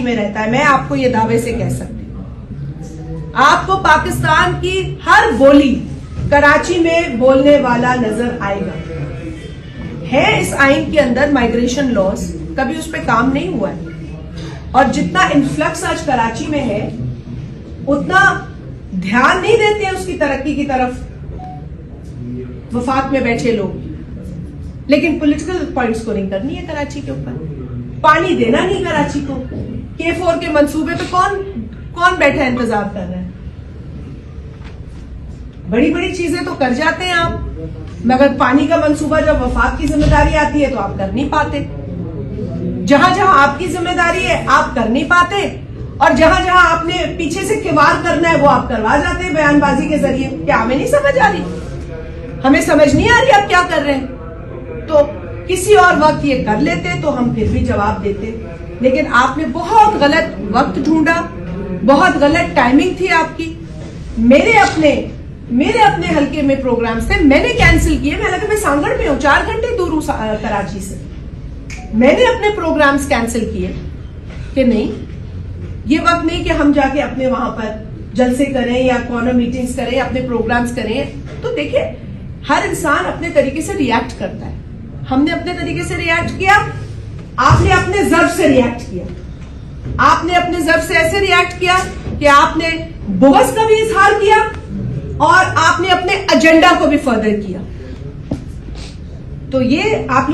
कराची में रहता है, मैं आपको ये दावे से कह सकती हूं, आपको पाकिस्तान की हर बोली कराची में बोलने वाला नजर आएगा। है इस आइन के अंदर माइग्रेशन लॉज, कभी उस पर काम नहीं हुआ है। और जितना इन्फ्लक्स आज कराची में है उतना ध्यान नहीं देते हैं उसकी तरक्की की तरफ वफाक में बैठे लोग। लेकिन पॉलिटिकल पॉइंट्स को नहीं करनी है कराची के ऊपर, पानी देना नहीं कराची को। K4 के मंसूबे पे कौन बैठा इंतजार कर रहा है? बड़ी बड़ी चीजें तो कर जाते हैं आप, मगर पानी का मंसूबा जब वफाक की जिम्मेदारी आती है तो आप कर नहीं पाते। जहां जहां आपकी जिम्मेदारी है आप कर नहीं पाते, और जहां जहां आपने पीछे से किवार करना है वो आप करवा जाते हैं बयानबाजी के जरिए। क्या हमें नहीं समझ आ रही? हमें समझ नहीं आ रही आप क्या कर रहे हैं? तो किसी और वक्त ये कर लेते तो हम फिर भी जवाब देते, लेकिन आपने बहुत गलत वक्त ढूंढा, बहुत गलत टाइमिंग थी आपकी। मेरे अपने हल्के में प्रोग्राम्स थे, मैंने कैंसिल किए। हालांकि मैं सांगड़ में हूं, 4 घंटे दूर हूं कराची से। मैंने अपने प्रोग्राम्स कैंसिल किए कि नहीं, ये वक्त नहीं कि हम जाके अपने वहां पर जलसे करें या कॉर्नर मीटिंग्स करें, अपने प्रोग्राम्स करें। तो देखिए, हर इंसान अपने तरीके से रिएक्ट करता है। हमने अपने तरीके से रिएक्ट किया, आपने अपने ज़र्फ से रिएक्ट किया। आपने अपने ज़र्फ से ऐसे रिएक्ट किया कि आपने बुग़्ज़ का भी इजहार किया और आपने अपने एजेंडा को भी फर्दर किया। तो ये आप